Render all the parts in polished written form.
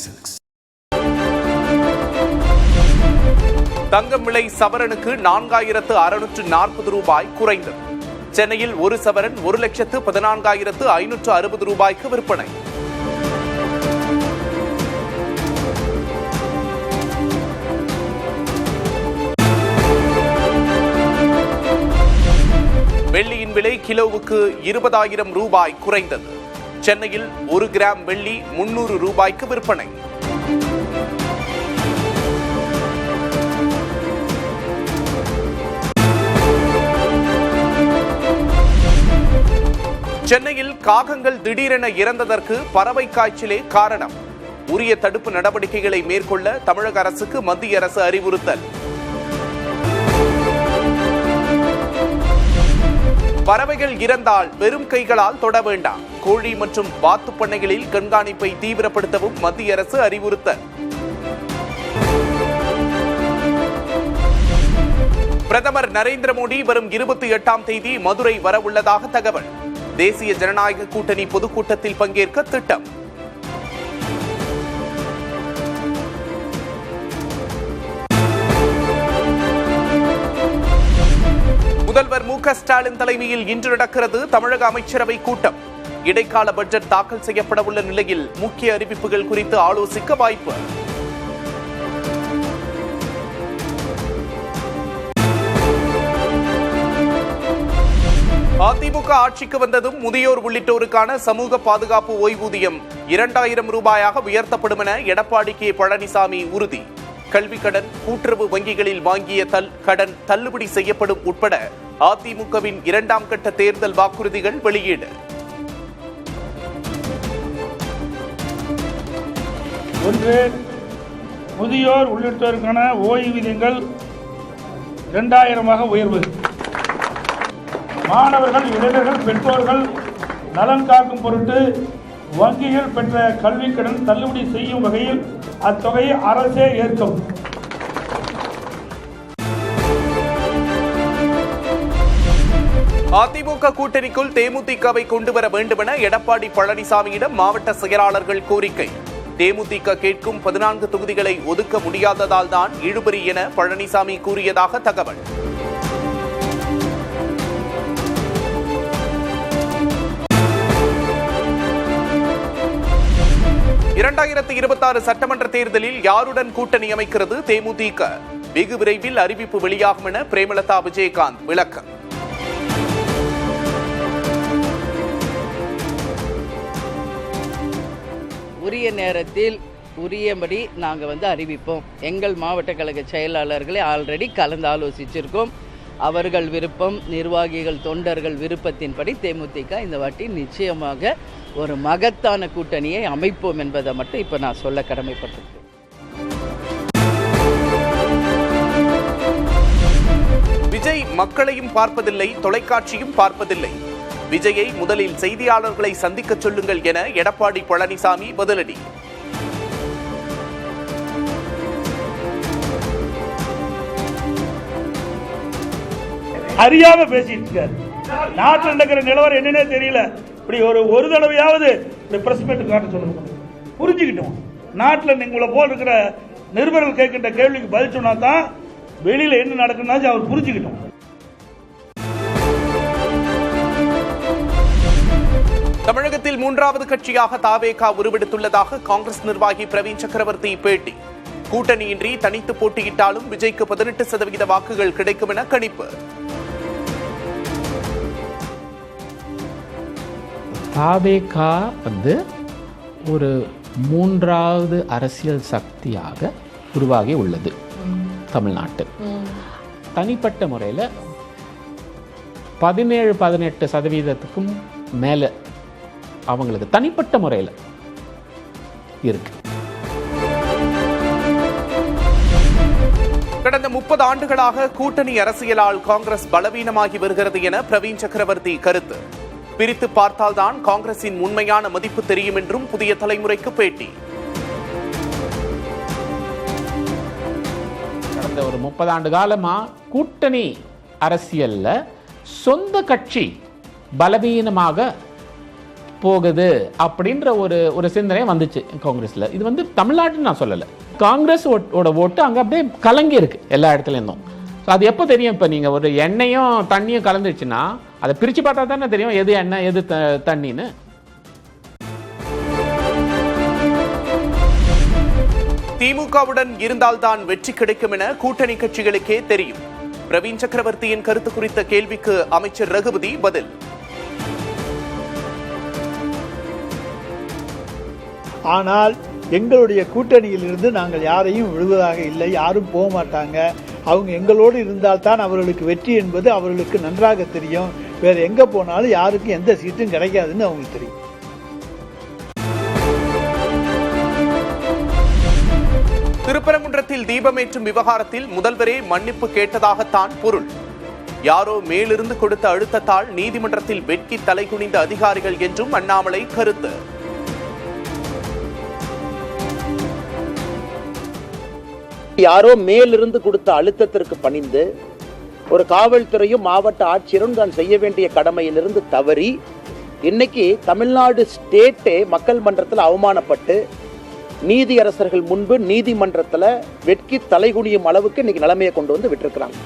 Silks. தங்கம் விலை சவரனுக்கு 4640 ரூபாய் குறைந்தது. சென்னையில் ஒரு சவரன் 1,14,560 ரூபாய்க்கு விற்பனை. வெள்ளியின் விலை கிலோவுக்கு 20,000 ரூபாய் குறைந்தது. சென்னையில் 1 கிராம் வெள்ளி 300 ரூபாய்க்கு விற்பனை. சென்னையில் காகங்கள் திடீரென இறந்ததற்கு பறவை காய்ச்சலே காரணம். உரிய தடுப்பு நடவடிக்கைகளை மேற்கொள்ள தமிழக அரசுக்கு மத்திய அரசு அறிவுறுத்தல். பறவைகள் இறந்தால் வெறும் கைகளால் தொட வேண்டாம். கோழி மற்றும் வாத்து பண்ணைகளில் கண்காணிப்பை தீவிரப்படுத்தவும் மத்திய அரசு அறிவுறுத்தல். பிரதமர் நரேந்திர மோடி வரும் 28ஆம் தேதி மதுரை வரவுள்ளதாக தகவல். தேசிய ஜனநாயக கூட்டணி பொதுக்கூட்டத்தில் பங்கேற்க திட்டம். முதல்வர் மு க ஸ்டாலின் தலைமையில் இன்று நடக்கிறது தமிழக அமைச்சரவை கூட்டம். இடைக்கால பட்ஜெட் தாக்கல் செய்யப்பட உள்ள நிலையில் முக்கிய அறிவிப்புகள் குறித்து ஆலோசிக்க வாய்ப்பு. அதிமுக ஆட்சிக்கு வந்ததும் முதியோர் உள்ளிட்டோருக்கான சமூக பாதுகாப்பு ஓய்வூதியம் 2000 ரூபாயாக உயர்த்தப்படும் என எடப்பாடி கே பழனிசாமி உறுதி. கல்விக் கடன், கூட்டுறவு வங்கிகளில் வாங்கிய கடன் தள்ளுபடி செய்யப்படும் உட்பட அதிமுகவின் 2ஆம் கட்ட தேர்தல் வாக்குறுதிகள் வெளியீடு. ஒன்று, முதியோர் உள்ளிட்டோருக்கான ஓய்வூதியங்கள் 2000 உயர்வு. மாணவர்கள், இளைஞர்கள், பெற்றோர்கள் நலன் காக்கும் பொருட்டு வங்கிகள் பெற்ற கல்விக் கடன் தள்ளுபடி செய்யும் வகையில் அத்தொகையை அரசே ஏற்கும். அதிமுக கூட்டணிக்குள் தேமுதிகவை கொண்டுவர வேண்டும் என எடப்பாடி பழனிசாமியிடம் மாவட்ட செயலாளர்கள் கோரிக்கை. தேமுதிக கேட்கும் 14 தொகுதிகளை ஒதுக்க முடியாததால் தான் இழுபறி என பழனிசாமி கூறியதாக தகவல். (2026) சட்டமன்ற தேர்தலில் யாருடன் கூட்டணி அமைக்கிறது தேமுதிக? வெகு விரைவில் அறிவிப்பு வெளியாகும் என பிரேமலதா விஜயகாந்த் விளக்கம். உரிய நேரத்தில் உரியபடி நாங்கள் அறிவிப்போம். எங்கள் மாவட்ட கழக செயலாளர்களை ஆல்ரெடி கலந்து ஆலோசிச்சிருக்கோம். அவர்கள் விருப்பம், நிர்வாகிகள், தொண்டர்கள் விருப்பத்தின்படி தேமுதிக இந்த வாட்டி நிச்சயமாக ஒரு மகத்தான கூட்டணியை அமைப்போம் என்பதை மட்டும் இப்போ நான் சொல்ல கடமைப்பட்டிருக்கேன். விஜய் மக்களையும் பார்ப்பதில்லை, தொலைக்காட்சியும் பார்ப்பதில்லை. விஜயை முதலில் செய்தியாளர்களை சந்திக்க சொல்லுங்கள் என எடப்பாடி பழனிசாமி பதிலடி. அறியாம பேசிட்டு இருக்காரு. நாட்டில் நடக்கிற நிலவரம் என்னன்னே தெரியல. இப்படி ஒரு தடவையாவது பிரஸ் மீட் காட்ட சொல்லணும், புரிஞ்சுக்கிட்டோம். நாட்டில் உங்களை போல் இருக்கிற நிருபர்கள் கேட்கின்ற கேள்விக்கு பதில் சொன்னா தான் வெளியில என்ன நடக்குன்னு அவர் புரிஞ்சுக்கிட்டோம். தமிழகத்தில் 3வது கட்சியாக தாவேகா உருவெடுத்துள்ளதாக காங்கிரஸ் நிர்வாகி பிரவீன் சக்கரவர்த்தி பேட்டி. கூட்டணியின்றி தனித்து போட்டியிட்டாலும் விஜய்க்கு 18% வாக்குகள் கிடைக்கும் என கணிப்பு. தாவேகா ஒரு 3வது அரசியல் சக்தியாக உருவாகி உள்ளது தமிழ்நாட்டில். தனிப்பட்ட முறையில் 17-18% மேலே அவங்களுக்கு தனிப்பட்ட முறையில் இருக்கு. கடந்த 30 ஆண்டுகளாக கூட்டணி அரசியலால் காங்கிரஸ் பலவீனமாகி வருகிறது என பிரவீன் சக்கரவர்த்தி கருத்து. பிரித்து பார்த்தால்தான் காங்கிரசின் உண்மையான மதிப்பு தெரியும் என்றும் புதிய தலைமுறைக்கு பேட்டி. கடந்த ஒரு 30 ஆண்டு காலமா கூட்டணி அரசியல்ல சொந்த கட்சி பலவீனமாக போகுது அப்படின்ற ஒரு சிந்தனை வந்துச்சு காங்கிரஸ்ல. இது வந்து தமிழ்நாட்டுன்னு நான் சொல்லலை, காங்கிரஸ் ஓட்டு அங்கே அப்படியே கலங்கி இருக்கு எல்லா இடத்துலேருந்தும். ஸோ அது எப்போ தெரியும்? இப்போ நீங்கள் ஒரு எண்ணெயும் தண்ணியும் கலந்துச்சுன்னா அதை பிரித்து பார்த்தா தானே தெரியும் எது எண்ணெய் எது தண்ணின்னு. திமுகவுடன் இருந்தால்தான் வெற்றி கிடைக்கும் என கூட்டணி கட்சிகளுக்கே தெரியும். பிரவீன் சக்கரவர்த்தியின் கருத்து குறித்த கேள்விக்கு அமைச்சர் ரகுபதி பதில். ஆனால் எங்களுடைய கூட்டணியில் இருந்து நாங்கள் யாரையும் விடுவதாக இல்லை, யாரும் போக மாட்டாங்க. அவங்க எங்களோடு இருந்தால்தான் அவர்களுக்கு வெற்றி என்பது அவர்களுக்கு நன்றாக தெரியும். வேற எங்க போனாலும் யாருக்கும் எந்த சீட்டும் கிடைக்காதுன்னு அவங்களுக்கு தெரியும். திருப்பரங்குன்றத்தில் தீபமேற்றும் விவகாரத்தில் முதல்வரே மன்னிப்பு கேட்டதாகத்தான் பொருள். யாரோ மேலிருந்து கொடுத்த அழுத்தத்தால் நீதிமன்றத்தில் வெட்கி தலைகுனிந்த அதிகாரிகள் என்றும் அண்ணாமலை கருத்து. யாரோ மேலிருந்து கொடுத்த அழுத்தத்திற்கு பணிந்து ஒரு காவல்துறையும் மாவட்ட ஆட்சியரும் தான் செய்ய வேண்டிய கடமையிலிருந்து தவறி இன்னைக்கு தமிழ்நாடு ஸ்டேட்டே மக்கள் மன்றத்தில் அவமானப்பட்டு நீதியரசர்கள் முன்பு நீதிமன்றத்தில் வெட்கி தலைகுனியும் அளவுக்கு இன்னைக்கு நிலைமையை கொண்டு வந்து விட்டிருக்கிறாங்க.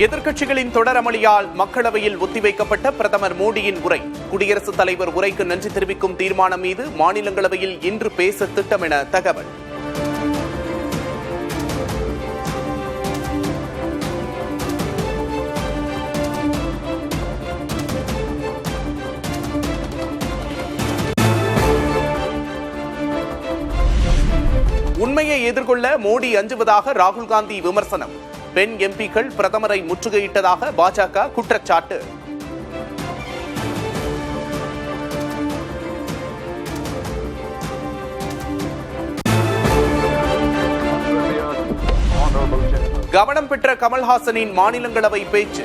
எதிர்க்கட்சிகளின் தொடர் அமளியால் மக்களவையில் ஒத்திவைக்கப்பட்ட பிரதமர் மோடியின் உரை. குடியரசுத் தலைவர் உரைக்கு நன்றி தெரிவிக்கும் தீர்மானம் மீது மாநிலங்களவையில் இன்று பேச திட்டம் என தகவல். உண்மையை எதிர்கொள்ள மோடி அஞ்சுவதாக ராகுல் காந்தி விமர்சனம். பெண் எம்பிக்கள் பிரதமரை முற்றுகையிட்டதாக பாஜக குற்றச்சாட்டு. கவனம் பெற்ற கமல்ஹாசனின் மாநிலங்களவை பேச்சு.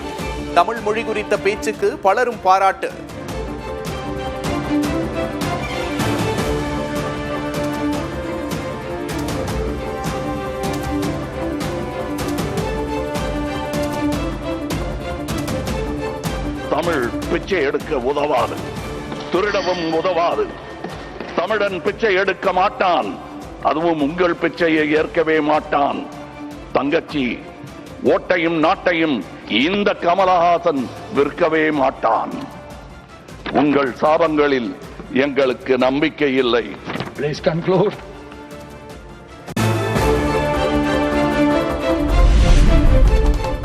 தமிழ் மொழி குறித்த பேச்சுக்கு பலரும் பாராட்டு. தமிழ் பிச்சை எடுக்க உதவாது, திருடவும் உதவாது. தமிழன் பிச்சை எடுக்க மாட்டான், அதுவும் உங்கள் பிச்சையை ஏற்கவே மாட்டான். தங்கச்சி, ஓட்டையும் நாட்டையும் இந்த கமலஹாசன் விற்கவே மாட்டான். உங்கள் சாபங்களில் எங்களுக்கு நம்பிக்கை இல்லை. Please conclude.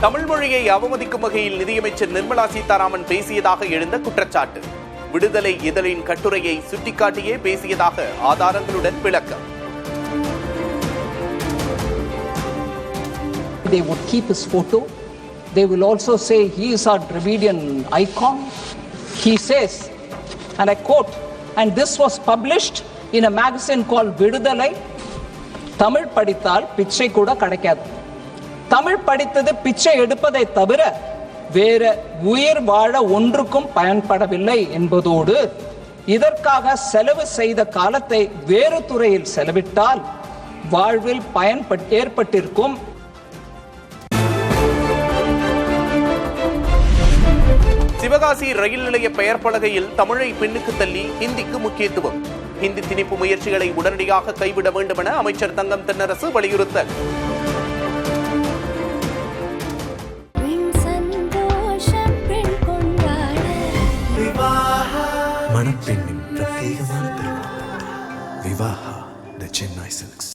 தமிழ் மொழியை அவமதிக்கும் வகையில் நிதியமைச்சர் நிர்மலா சீதாராமன் பேசியதாக எழுந்த குற்றச்சாட்டு. விடுதலை இதழின் கட்டுரையை சுட்டிக்காட்டியே பேசியதாக ஆதாரங்களுடன் விளக்கம். They would keep his photo. They will also say he is our Dravidian icon. He says, and I quote, and this was published in a magazine called Vidudalai, Tamil படித்தால் பிச்சை கூட கிடைக்காது. தமிழ் படித்தது பிச்சை எடுப்பதை தவிர வேற உயிர் வாழ ஒன்றுக்கும் பயன்படவில்லை என்பதோடு இதற்காக செலவு செய்த காலத்தை வேறு துறையில் செலவிட்டால் வாழ்வில் பயன் ஏற்பட்டிருக்கும். சிவகாசி ரயில் நிலைய பெயர் பலகையில் தமிழை பின்னுக்கு தள்ளி ஹிந்திக்கு முக்கியத்துவம். ஹிந்தி திணிப்பு முயற்சிகளை உடனடியாக கைவிட வேண்டும் என அமைச்சர் தங்கம் தென்னரசு வலியுறுத்தல். மணப்பெண்ணின் பிரத்யேகமான திருமணம் விவாஹா தி சென்னை சில்க்ஸ்.